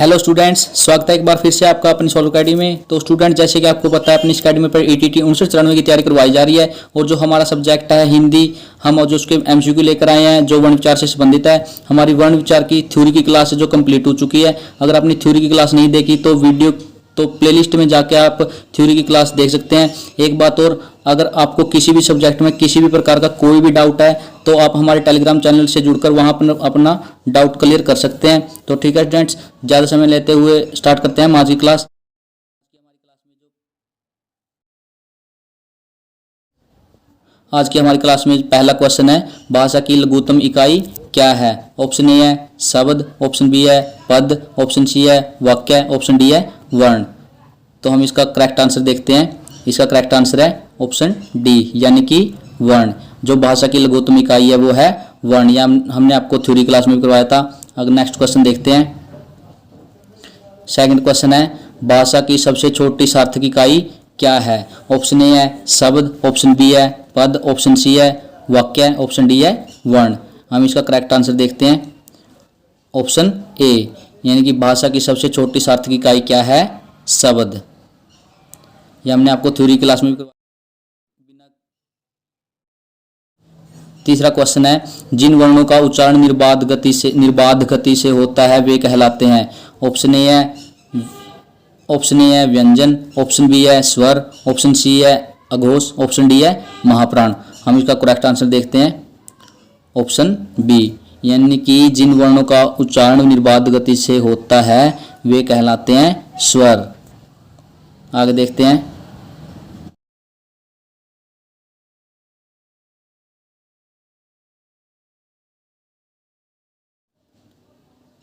Hello students, स्वागत है एक बार फिर से आपका अपनी सॉल्व अकेडमी में। तो स्टूडेंट, जैसे कि आपको पता है, अपनी इस अकेडमी पर ईटीटी 1994 की तैयारी करवाई जा रही है और जो हमारा सब्जेक्ट है हिंदी, हम जो उसके एमसीक्यू लेकर आए हैं जो वर्ण विचार से संबंधित है। हमारी वर्ण विचार की थ्योरी की क्लास जो कंप्लीट हो चुकी है। अगर आपने थ्योरी की क्लास नहीं देखी तो वीडियो प्लेलिस्ट में जाके आप थ्योरी की क्लास देख सकते हैं। एक बात और, अगर आपको किसी भी सब्जेक्ट में किसी भी प्रकार का कोई भी डाउट है तो आप हमारे टेलीग्राम चैनल से जुड़कर वहां पर अपना डाउट क्लियर कर सकते हैं। तो ठीक है स्टूडेंट्स, ज़्यादा समय लेते हुए स्टार्ट करते हैं हम आज की क्लास। आज की हमारी क्लास में पहला क्वेश्चन है, भाषा की लघुत्तम इकाई क्या है। ऑप्शन ए है शब्द, ऑप्शन बी है पद, ऑप्शन सी है वाक्य, ऑप्शन डी है वर्ण। तो हम इसका करेक्ट आंसर देखते हैं। इसका करेक्ट आंसर है ऑप्शन डी, यानी कि वर्ण। जो भाषा की लघुत्तम इकाई है वो है वर्ण। या हमने आपको थ्योरी क्लास में भी करवाया था। अगर नेक्स्ट क्वेश्चन देखते हैं। सेकंड क्वेश्चन है, भाषा की सबसे छोटी सार्थक इकाई क्या है। ऑप्शन ए है शब्द, ऑप्शन बी है पद, ऑप्शन सी है वाक्य, ऑप्शन डी है वर्ण। हम इसका करेक्ट आंसर देखते हैं। ऑप्शन ए, यानी कि भाषा की सबसे छोटी सार्थक इकाई क्या है, शब्द। यह हमने आपको थ्योरी क्लास में भी करवाया। तीसरा क्वेश्चन है, जिन वर्णों का उच्चारण निर्बाध गति से होता है वे कहलाते हैं। ऑप्शन ए है व्यंजन, ऑप्शन बी है स्वर, ऑप्शन सी है अघोष, ऑप्शन डी है महाप्राण। हम इसका करेक्ट आंसर देखते हैं। ऑप्शन बी, यानी कि जिन वर्णों का उच्चारण निर्बाध गति से होता है वे कहलाते हैं स्वर। आगे देखते हैं।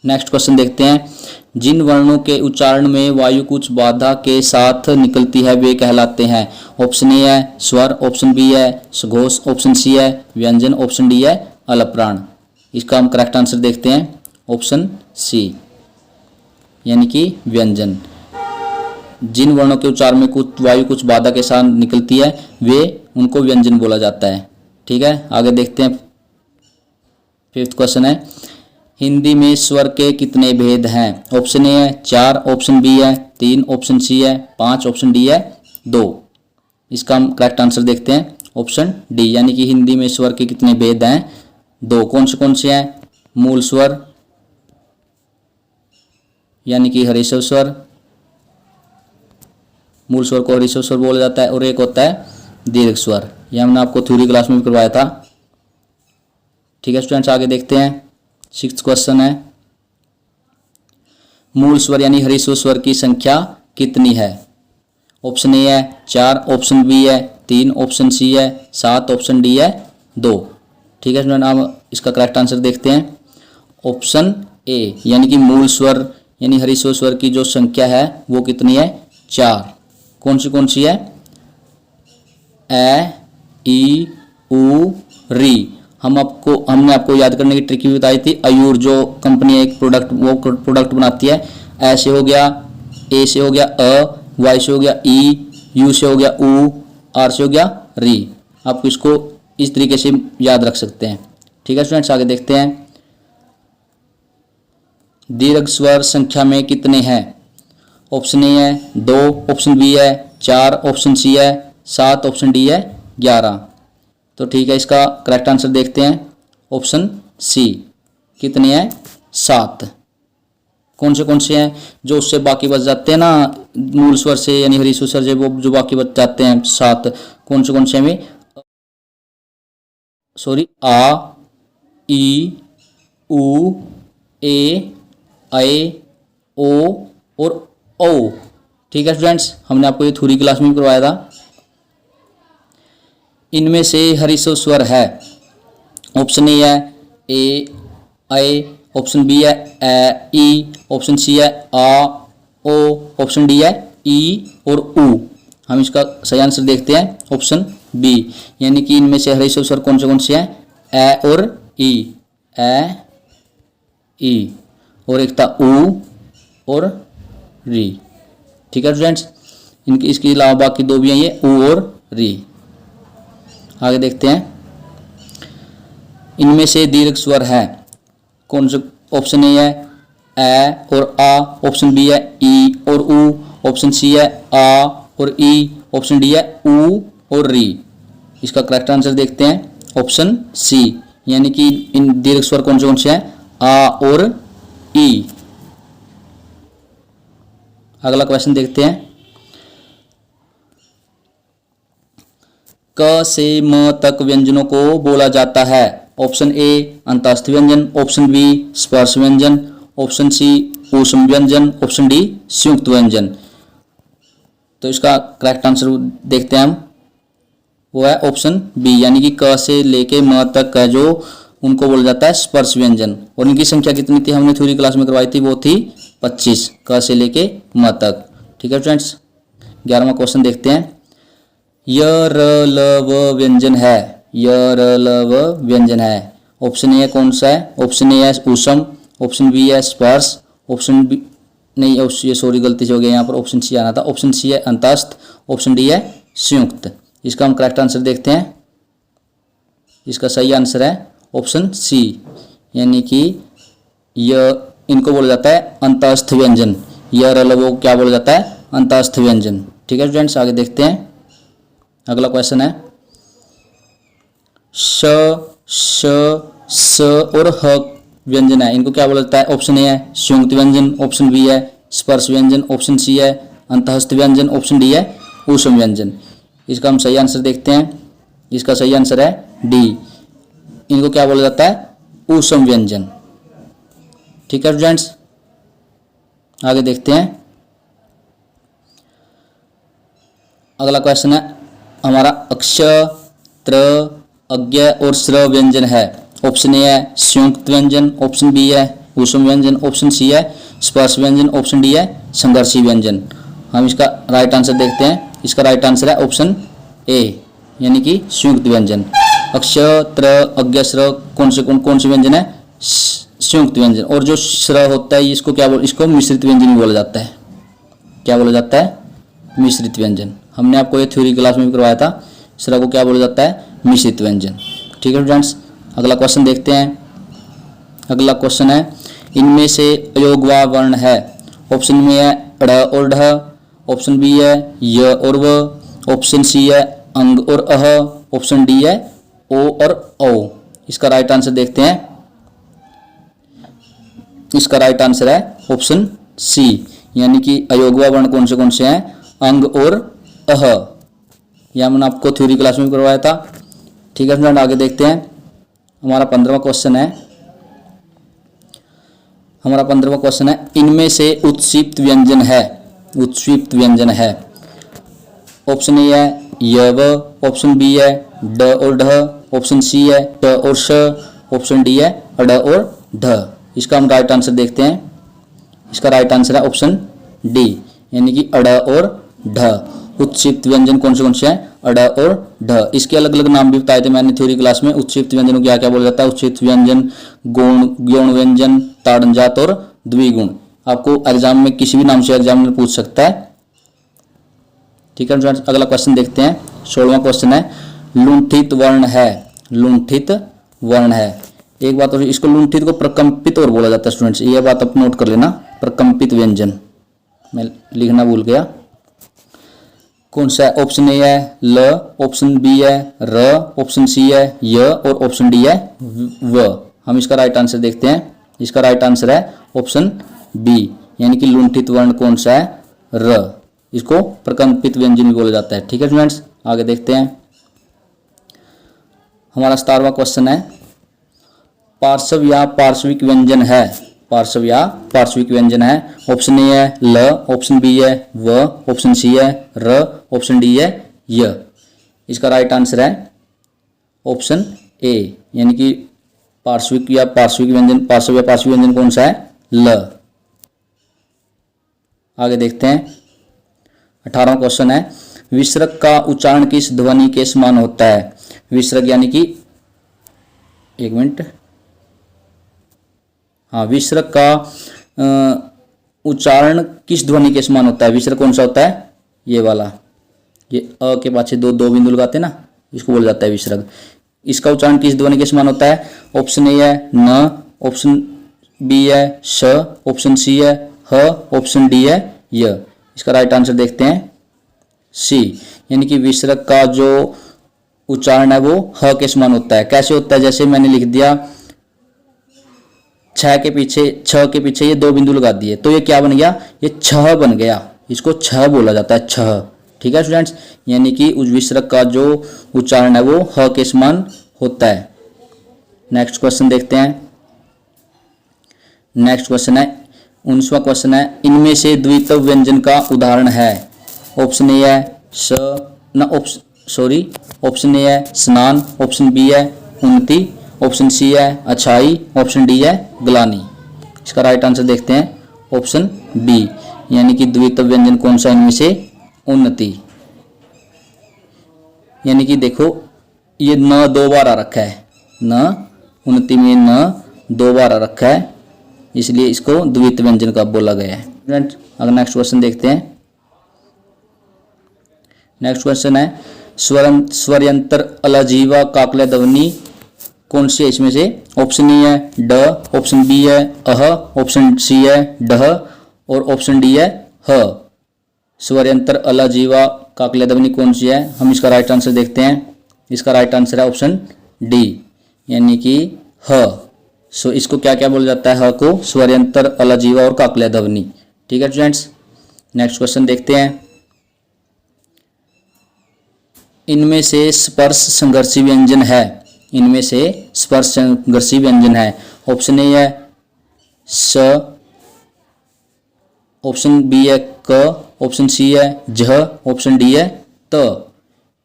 नेक्स्ट क्वेश्चन देखते हैं, जिन वर्णों के उच्चारण में वायु कुछ बाधा के साथ निकलती है वे कहलाते हैं। ऑप्शन ए है स्वर, ऑप्शन बी है सघोष, ऑप्शन सी है व्यंजन, ऑप्शन डी है अलप्राण। इसका हम करेक्ट आंसर देखते हैं। ऑप्शन सी, यानी कि व्यंजन। जिन वर्णों के उच्चारण में कुछ वायु कुछ बाधा के साथ निकलती है वे उनको व्यंजन बोला जाता है। ठीक है, आगे देखते हैं। फिफ्थ क्वेश्चन है, हिंदी में स्वर के कितने भेद हैं। ऑप्शन ए है 4, ऑप्शन बी है 3, ऑप्शन सी है 5, ऑप्शन डी है 2। इसका हम करेक्ट आंसर देखते हैं। ऑप्शन डी, यानी कि हिंदी में स्वर के कितने भेद हैं, 2। कौन से हैं, मूल स्वर यानी कि हरीश्वर स्वर, मूल स्वर को हरीश्वर स्वर बोला जाता है, और एक होता है दीर्घ स्वर। यह हमने आपको थ्योरी क्लास में भी करवाया था। ठीक है स्टूडेंट्स, आगे देखते हैं। सिक्स्थ क्वेश्चन है, मूल स्वर यानी हरीश्वर स्वर की संख्या कितनी है। ऑप्शन ए है 4, ऑप्शन बी है 3, ऑप्शन सी है 7, ऑप्शन डी है 2। ठीक है स्टूडेंट, आप इसका करेक्ट आंसर देखते हैं। ऑप्शन ए, यानी कि मूल स्वर यानी हरीश्वर स्वर की जो संख्या है वो कितनी है, 4। कौन सी है, ए, ई, उ, री। हमने आपको याद करने की ट्रिक भी बताई थी। अयूर जो कंपनी एक प्रोडक्ट बनाती है। ए से हो गया, ए से हो गया अ, वाई से हो गया ई, यू से हो गया उ, आर से हो गया री। आप इसको इस तरीके से याद रख सकते हैं। ठीक है स्टूडेंट्स, आगे देखते हैं। दीर्घ स्वर संख्या में कितने हैं। ऑप्शन ए है 2, ऑप्शन बी है 4, ऑप्शन सी है 7, ऑप्शन डी है 11। तो ठीक है, इसका करेक्ट आंसर देखते हैं। ऑप्शन सी, कितने हैं, 7। कौन से हैं, जो उससे बाकी बच जाते हैं ना, मूल स्वर से यानी हरीश्वर स्वर से वो जो बाकी बच जाते हैं 7। कौन से में, सॉरी, आ, ई, उ, ए, ओ और ओ। ठीक है स्टूडेंट्स, हमने आपको ये थ्योरी क्लास में भी करवाया था। इनमें से हरीश्वर स्वर है, ऑप्शन ए है ए, ऑप्शन बी है ई, ऑप्शन सी है आ, ओ, ऑप्शन डी है ई और उ। हम इसका सही आंसर देखते हैं। ऑप्शन बी, यानी कि इनमें से हरीश्वर स्वर कौन से हैं, ए और ई, ए, ई, और एक था उ और री। ठीक है स्टूडेंट्स, इसके अलावा बाकी 2 भी हैं, ये उ और री। आगे देखते हैं। इनमें से दीर्घ स्वर है कौन से। ऑप्शन ए है ए और आ, ऑप्शन बी है ई और ऊ, ऑप्शन सी है आ और ई, ऑप्शन डी है ऊ और री। इसका करेक्ट आंसर देखते हैं ऑप्शन सी, यानी कि इन दीर्घ स्वर कौन से हैं, आ और ई। अगला क्वेश्चन देखते हैं, क से म तक व्यंजनों को बोला जाता है। ऑप्शन ए अंतस्थ व्यंजन, ऑप्शन बी स्पर्श व्यंजन, ऑप्शन सी ऊष्म व्यंजन, ऑप्शन डी संयुक्त व्यंजन। तो इसका करेक्ट आंसर देखते हैं हम, वो है ऑप्शन बी, यानी कि क से लेके म तक का जो उनको बोला जाता है स्पर्श व्यंजन। और इनकी संख्या कितनी थी, हमने थ्योरी क्लास में करवाई थी, वो थी 25, क से लेके म तक। ठीक है फ्रेंड्स, 11वां क्वेश्चन देखते हैं, य र ल व व्यंजन है, य र ल व व्यंजन है। ऑप्शन ए कौन सा है, ऑप्शन ए है ऊष्म, ऑप्शन बी है स्पर्श, ऑप्शन बी नहीं, ये सॉरी गलती से हो गया, यहाँ पर ऑप्शन सी आना था, ऑप्शन सी है अंतस्थ, ऑप्शन डी है संयुक्त। इसका हम करेक्ट आंसर देखते हैं, इसका सही आंसर है ऑप्शन सी, यानी कि यह इनको बोला जाता है अंतस्थ व्यंजन, यह रलवो क्या बोला जाता है, अंतस्थ व्यंजन। ठीक है फ्रेंड्स, आगे देखते हैं, अगला क्वेश्चन है, श श स और ह व्यंजन है, इनको क्या बोला जाता है। ऑप्शन ए है संयुक्त व्यंजन, ऑप्शन बी है स्पर्श व्यंजन, ऑप्शन सी है अंतस्थ व्यंजन, ऑप्शन डी है ऊष्म व्यंजन। इसका हम सही आंसर देखते हैं, इसका सही आंसर है डी, इनको क्या बोला जाता है, ऊष्म व्यंजन। ठीक है फ्रेंड्स, आगे देखते हैं, अगला क्वेश्चन है हमारा, अक्ष त्र अज्ञ और स्र व्यंजन है। ऑप्शन ए है संयुक्त व्यंजन, ऑप्शन बी है ऊष्म व्यंजन, ऑप्शन सी है स्पर्श व्यंजन, ऑप्शन डी है संघर्षी व्यंजन। हम इसका राइट आंसर देखते हैं, इसका राइट आंसर है ऑप्शन ए, यानी कि संयुक्त व्यंजन। अक्ष त्र अज्ञ स्र कौन से व्यंजन है, संयुक्त व्यंजन। और जो स्र होता है इसको क्या इसको मिश्रित व्यंजन भी बोला जाता है। क्या बोला जाता है, मिश्रित व्यंजन। हमने आपको ये थ्योरी क्लास में भी करवाया था, स्र को क्या बोला जाता है, मिश्रित व्यंजन। ठीक है फ्रेंड्स, अगला क्वेश्चन देखते हैं, अगला क्वेश्चन है, इनमें से अयोगवा वर्ण है। ऑप्शन में है ड़ और ढ, ऑप्शन बी है य और व, ऑप्शन सी है अंग और अह, ऑप्शन डी है ओ और औ। इसका राइट आंसर देखते हैं, इसका राइट आंसर है ऑप्शन सी, यानी कि अयोगवा वर्ण कौन से हैं, अंग और अह। यह मैंने आपको थ्योरी क्लास में करवाया था। ठीक है फ्रेंड, आगे देखते हैं, हमारा 15वां क्वेश्चन है, हमारा 15वां क्वेश्चन है, इनमें से उत्क्षिप्त व्यंजन है, उत्क्षिप्त व्यंजन है। ऑप्शन ए है य व, ऑप्शन बी है ड और ढ, ऑप्शन सी है ट और श, ऑप्शन डी है अड और ढ। इसका हम राइट आंसर देखते हैं, इसका राइट आंसर है ऑप्शन डी, यानी कि अड और ढ। उत्क्षिप्त व्यंजन कौन से हैं, अड और ढ। इसके अलग अलग नाम भी बताए थे मैंने थ्योरी क्लास में। उत्क्षिप्त व्यंजन को क्या क्या बोला जाता है, उत्क्षिप्त व्यंजन, गौण व्यंजन, ताड़नजात और द्विगुण। आपको एग्जाम में किसी भी नाम से एग्जामिनर पूछ सकता है। ठीक है फ्रेंड्स, अगला क्वेश्चन देखते हैं, 16वां क्वेश्चन है, लुंठित वर्ण है, लुंठित वर्ण है। एक बात और, इसको लुंठित को प्रकंपित और बोला जाता है स्टूडेंट्स, ये बात आप नोट कर लेना, प्रकंपित व्यंजन, मैं लिखना भूल गया। कौन सा है, ऑप्शन ए है ल, ऑप्शन बी है र, ऑप्शन सी है य और ऑप्शन डी है व। हम इसका राइट आंसर देखते हैं, इसका राइट आंसर है ऑप्शन बी, यानी कि लुंठित वर्ण कौन सा है, र। इसको प्रकंपित व्यंजन भी बोला जाता है। ठीक है फ्रेंड्स, आगे देखते हैं, हमारा 17वां क्वेश्चन है, पार्श्व या पार्श्विक व्यंजन है, पार्श्व या पार्श्विक व्यंजन है। ऑप्शन ए है ल, ऑप्शन बी है व, ऑप्शन सी है र, ऑप्शन डी है य। इसका राइट आंसर है ऑप्शन ए, यानी कि पार्श्विक या पार्श्विक व्यंजन, पार्श्व या पार्श्विक व्यंजन कौन सा है, ल। आगे देखते हैं, 18वां क्वेश्चन है, विसर्ग का उच्चारण किस ध्वनि के समान होता है। विसर्ग यानी कि, एक मिनट, हाँ, विसर्ग का उच्चारण किस ध्वनि के समान होता है। विसर्ग कौन सा होता है, ये वाला, ये अ के पाछे दो बिंदु लगाते हैं ना, इसको बोला जाता है विसर्ग। इसका उच्चारण किस ध्वनि के समान होता है। ऑप्शन ए है न, ऑप्शन बी है श, ऑप्शन सी है ह, ऑप्शन डी है य। इसका राइट आंसर देखते हैं सी, यानी कि विसर्ग का जो उच्चारण है वो ह के समान होता है। कैसे होता है, जैसे मैंने लिख दिया छ के पीछे ये दो बिंदु लगा दिए तो ये क्या बन गया, ये छह बन गया। इसको छह बोला जाता है, छह। ठीक है स्टूडेंट्स, यानी कि उस विसर्ग का जो उच्चारण है वो ह के समान होता है। नेक्स्ट क्वेश्चन देखते हैं। नेक्स्ट क्वेश्चन है 19वां क्वेश्चन है, इनमें से द्वित्व व्यंजन का उदाहरण है। ऑप्शन ए है ऑप्शन ए है स्नान, ऑप्शन बी है उन्नति, ऑप्शन सी है अच्छाई, ऑप्शन डी है ग्लानि। इसका राइट आंसर देखते हैं ऑप्शन बी, यानी कि द्वित्व व्यंजन कौन सा इनमें से, उन्नति। यानी कि देखो ये न दो बार आ रखा है, न उन्नति में न दो बार आ रखा है, इसलिए इसको द्वित्व व्यंजन का बोला गया है। अगर नेक्स्ट क्वेश्चन देखते हैं। नेक्स्ट क्वेश्चन है स्वरयंत्र अलजीवा काकले ध्वनि कौन सी है इसमें से। ऑप्शन ए है ड, ऑप्शन बी है अह, ऑप्शन सी है डह और ऑप्शन डी है ह। स्वरयंत्र अलजीवा काकले ध्वनि कौन सी है, हम इसका राइट आंसर देखते हैं। इसका राइट आंसर है ऑप्शन डी, यानी कि ह। सो इसको क्या क्या बोला जाता है, ह को स्वरयंत्र अलजीवा और काकले ध्वनि। ठीक है स्टूडेंट्स, नेक्स्ट क्वेश्चन देखते हैं। इनमें से स्पर्श संघर्षी व्यंजन है। इनमें से स्पर्श संघर्षी व्यंजन है। ऑप्शन ए है स, ऑप्शन बी है क, ऑप्शन सी है जह, ऑप्शन डी है त।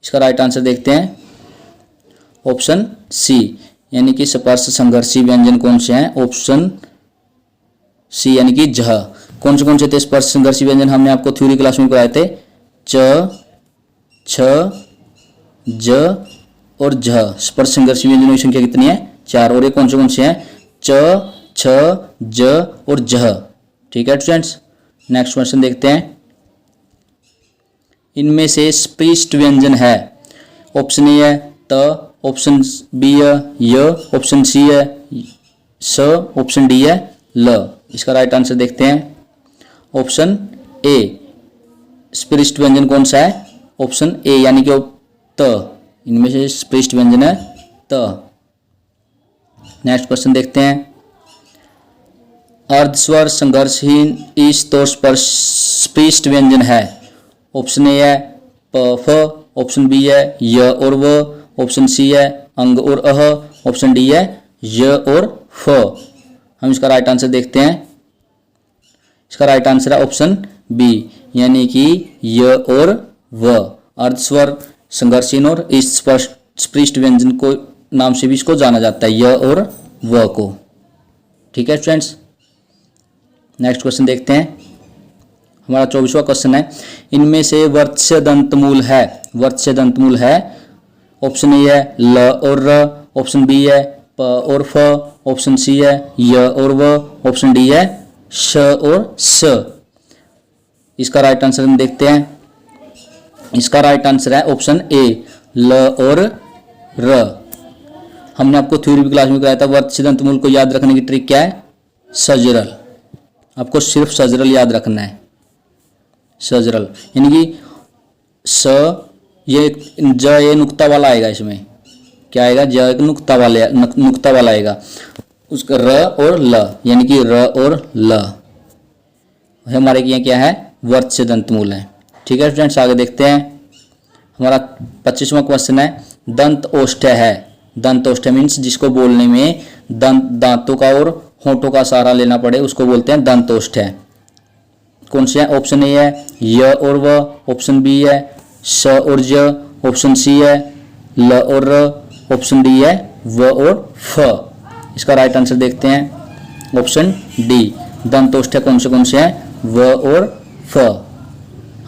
इसका राइट आंसर देखते हैं ऑप्शन सी, यानी कि स्पर्श संघर्षी व्यंजन कौन से हैं, ऑप्शन सी यानी कि जह। कौन से थे स्पर्श संघर्षी व्यंजन, हमने आपको थ्योरी क्लास में कराए थे, च, छ, ज और झ। स्पर्श संघर्षी व्यंजनों की संख्या कितनी है, 4। और ये कौन से हैं, च, छ, ज और जह। ठीक है स्टूडेंट्स, नेक्स्ट क्वेश्चन देखते हैं। इनमें से स्पृष्ट व्यंजन है। ऑप्शन ए है त, ऑप्शन बी है य, ऑप्शन सी है स, ऑप्शन डी है ल। इसका राइट आंसर देखते हैं ऑप्शन ए। स्पृष्ट व्यंजन कौन सा है, ऑप्शन ए यानी कि त। इनमें से स्पृष्ट व्यंजन है त। नेक्स्ट क्वेश्चन देखते हैं। अर्धस्वर संघर्षहीन इस तौर पर स्पृष्ट व्यंजन है। ऑप्शन ए है प फ, ऑप्शन बी है य और व, ऑप्शन सी है अंग और अह, ऑप्शन डी है य और फ। हम इसका राइट आंसर देखते हैं। इसका राइट आंसर है ऑप्शन बी, यानी कि य और व। अर्धस्वर संघर्षहीन और इस स्पृष्ट व्यंजन को नाम से भी इसको जाना जाता है, य और व को। ठीक है स्टूडेंट्स, नेक्स्ट क्वेश्चन देखते हैं। हमारा 24वां क्वेश्चन है, इनमें से वर्त्स्य दंतमूल है। वर्त्स्य दंतमूल है। ऑप्शन ए है ल और र, ऑप्शन बी है प और फ, ऑप्शन सी है य और व, ऑप्शन डी है श और स। इसका राइट आंसर हम देखते हैं। इसका राइट आंसर है ऑप्शन ए, ल और र। हमने आपको थ्योरी क्लास में कराया था, वर्त्स्य दंतमूल को याद रखने की ट्रिक क्या है, सजरल। आपको सिर्फ सजरल याद रखना है, सजरल। यानी कि स ये ज ये नुक्ता वाला आएगा, इसमें क्या आएगा, ज एक नुक्ता वाला आएगा, उसका र और ल, यानी कि र और ल हमारे यहाँ क्या है, वर्त्स्य दंतमूल है। ठीक है स्टूडेंट्स, आगे देखते हैं। हमारा 25वां क्वेश्चन है, दंत ओष्ठ्य है। दंत ओष्ठ्य मीन्स जिसको बोलने में दांतों का और होठों का सहारा लेना पड़े उसको बोलते हैं दंत ओष्ठ्य। कौन से है, ऑप्शन ए है य और व, ऑप्शन बी है स और ज, ऑप्शन सी है ल और र, ऑप्शन डी है व और फ। इसका राइट आंसर देखते हैं ऑप्शन डी। दंत ओष्ठ्य कौन से हैं, व और फ।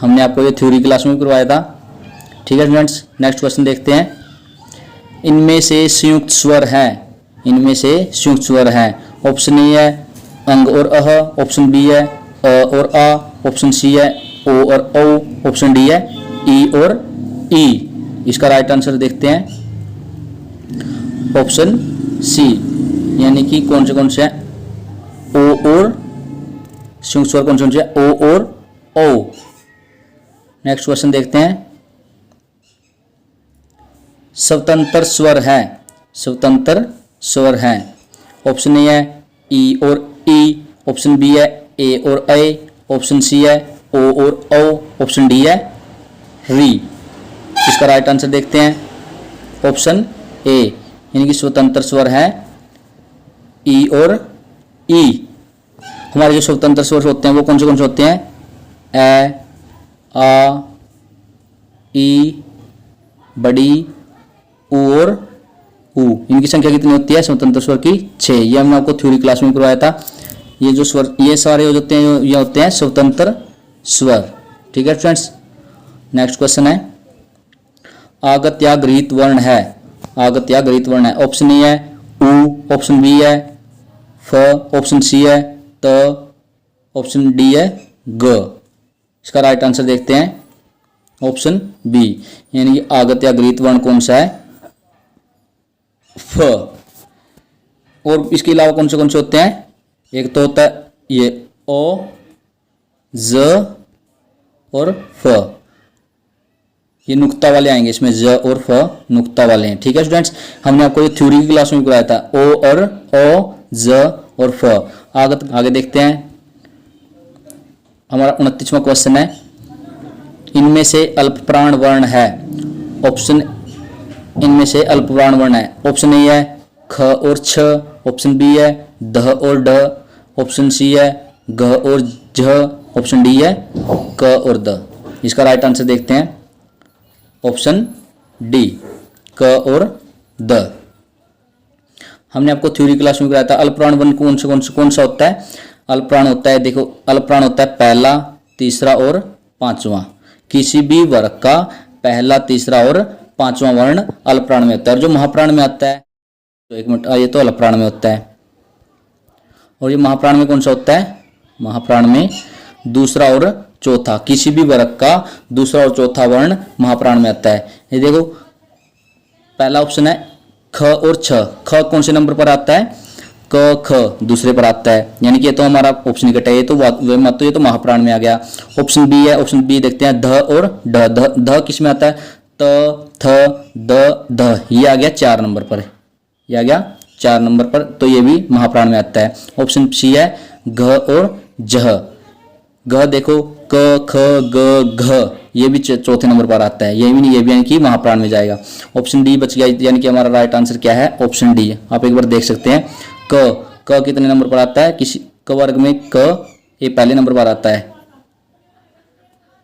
हमने आपको ये थ्योरी क्लास में करवाया था। ठीक है स्टूडेंट्स, नेक्स्ट क्वेश्चन देखते हैं। इनमें से संयुक्त स्वर है। इनमें से संयुक्त स्वर है। ऑप्शन ए है अंग और अह, ऑप्शन बी है अ और आ, ऑप्शन सी है ओ और औ, ऑप्शन डी है ई और ई। इसका राइट आंसर देखते हैं ऑप्शन सी, यानी कि कौन से हैं, संयुक्त स्वर कौन से ओ और ओ। नेक्स्ट क्वेश्चन देखते हैं, स्वतंत्र स्वर है, स्वतंत्र स्वर है। ऑप्शन ए है ई और ई, ऑप्शन बी है ए और ए, ऑप्शन सी है ओ और ओ, ऑप्शन डी है री। इसका राइट आंसर देखते हैं, ऑप्शन ए, यानी कि स्वतंत्र स्वर है ई और ई। हमारे जो स्वतंत्र स्वर होते हैं वो कौन से होते हैं, ए, आ, ई, बड़ी, ऊ और ऊ। इनकी संख्या कितनी होती है स्वतंत्र स्वर की, 6। ये हमने आपको थ्योरी क्लास में करवाया था। ये जो स्वर, ये सारे होते हैं, ये होते हैं स्वतंत्र स्वर। ठीक है फ्रेंड्स। नेक्स्ट क्वेश्चन है, आगत या गृहीत वर्ण है, आगत या गृहीत वर्ण है। ऑप्शन ए है ऊ, ऑप्शन बी है फ, ऑप्शन सी है त, ऑप्शन डी है ग। इसका राइट आंसर देखते हैं, ऑप्शन बी, यानी कि आगत या गृहीत वर्ण कौन सा है, फ। और इसके अलावा कौन से होते हैं, एक तो होता है ये ओ, ज और फ, ये नुक्ता वाले आएंगे इसमें, ज और फ नुक्ता वाले हैं। ठीक है स्टूडेंट्स, हमने आपको ये थ्योरी की क्लास में कराया था, ओ और ओ, ज और फ। आगे देखते हैं, हमारा 29वां क्वेश्चन है, इनमें से अल्प प्राण वर्ण है। ऑप्शन, इनमें से अल्प प्राण वर्ण है। ऑप्शन ए है ख और छ, ऑप्शन बी है ध और ड, ऑप्शन सी है घ और झ, ऑप्शन डी है क और द। इसका राइट आंसर देखते हैं, ऑप्शन डी, क और द। हमने आपको थ्योरी क्लास में कराया था, अल्प प्राण वर्ण कौन सा होता है। अल्प प्राण होता है, देखो अल्प प्राण होता है पहला, तीसरा और पांचवा। किसी भी वर्ग का पहला, तीसरा और पांचवा वर्ण अल्प प्राण में होता है। और जो महाप्राण में आता है, तो एक मिनट, ये तो अल्प प्राण में होता है। और ये महाप्राण में कौन सा होता है, महाप्राण में दूसरा और चौथा, किसी भी वर्ग का दूसरा और चौथा वर्ण महाप्राण में आता है। ये देखो पहला ऑप्शन है ख और छ। ख कौन से नंबर पर आता है, क ख दूसरे पर आता है, यानी कि ये तो हमारा ऑप्शन कटा है, ये तो महाप्राण में आ गया। ऑप्शन बी है, ऑप्शन बी देखते हैं ध और ढ। ध किस में आता है, त, थ, द, ध, ये आ गया 4 नंबर पर, ये आ गया 4 नंबर पर, तो ये भी महाप्राण में आता है। ऑप्शन सी है घ और झ। घ देखो क, ख, ग, घ, ये भी चौथे नंबर पर आता है, ये भी नहीं, ये भी यानी कि महाप्राण में जाएगा। ऑप्शन डी बच गया, यानी कि हमारा राइट आंसर क्या है, ऑप्शन डी। आप एक बार देख सकते हैं, क कितने नंबर पर आता है, किसी क वर्ग में क ये पहले नंबर पर आता है,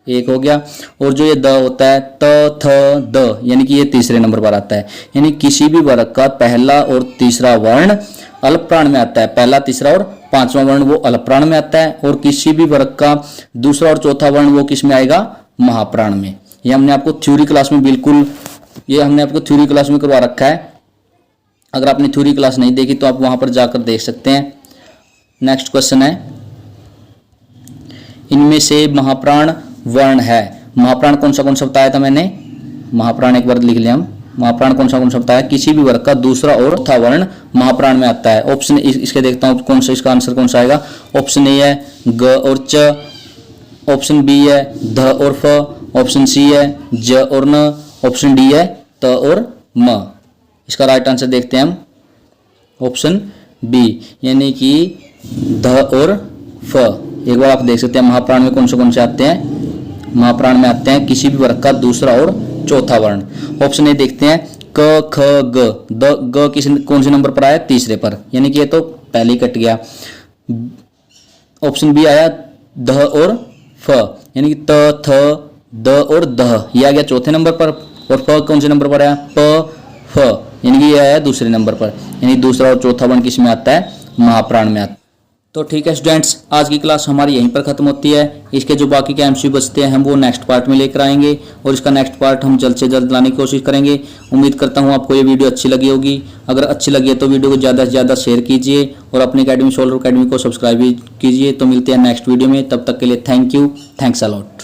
एक हो गया। और जो ये द होता है त, थ, द, यानी कि ये तीसरे नंबर पर आता है। यानी किसी भी वर्ग का पहला और तीसरा वर्ण अल्प प्राण में आता है, पहला, तीसरा और पांचवा वर्ण वो अल्प प्राण में आता है। और किसी भी वर्ग का दूसरा और चौथा वर्ण वो किस में आएगा, महाप्राण में। ये हमने आपको थ्योरी क्लास में बिल्कुल, ये हमने आपको थ्योरी क्लास में करवा रखा है। अगर आपने थ्योरी क्लास नहीं देखी तो आप वहां पर जाकर देख सकते हैं। नेक्स्ट क्वेश्चन है, इनमें से महाप्राण वर्ण है। महाप्राण कौन सा बताया था मैंने, महाप्राण एक बार लिख लिया हम। महाप्राण कौन सा बताया, किसी भी वर्ग का दूसरा और चौथा वर्ण महाप्राण में आता है। ऑप्शन इसके देखता हूं कौन सा, इसका आंसर कौन सा आएगा। ऑप्शन ए है ग और च, ऑप्शन बी है ध और फ, ऑप्शन सी है ज और न, ऑप्शन डी है त और म। इसका राइट आंसर देखते हैं हम, ऑप्शन बी, यानी कि ध और फ। एक बार आप देख सकते हैं महाप्राण में कौन से आते हैं, महाप्राण में आते हैं किसी भी वर्ग का दूसरा और चौथा वर्ण। ऑप्शन ए देखते हैं क, ख, ग। द, ग कौन से नंबर पर आया, तीसरे पर, यानी कि ये तो पहले ही कट गया। ऑप्शन बी आया ध और फ, यानी कि त, थ, द और दह, ये आ गया चौथे नंबर पर। और फ कौन से नंबर पर आया, प, फ, यानी कि ये आया दूसरे नंबर पर। यानी दूसरा और चौथा वर्ण किस में आता है, महाप्राण में आता है। तो ठीक है स्टूडेंट्स, आज की क्लास हमारी यहीं पर खत्म होती है। इसके जो बाकी के एमसीक्यू बचते हैं हम वो नेक्स्ट पार्ट में लेकर आएंगे, और इसका नेक्स्ट पार्ट हम जल्द से जल्द लाने की कोशिश करेंगे। उम्मीद करता हूँ आपको ये वीडियो अच्छी लगी होगी। अगर अच्छी लगी है तो वीडियो को ज़्यादा से ज़्यादा शेयर कीजिए और अपनी अकेडमी सोल्वर अकेडमी को सब्सक्राइब भी कीजिए। तो मिलते हैं नेक्स्ट वीडियो में, तब तक के लिए thank you, thanks a lot.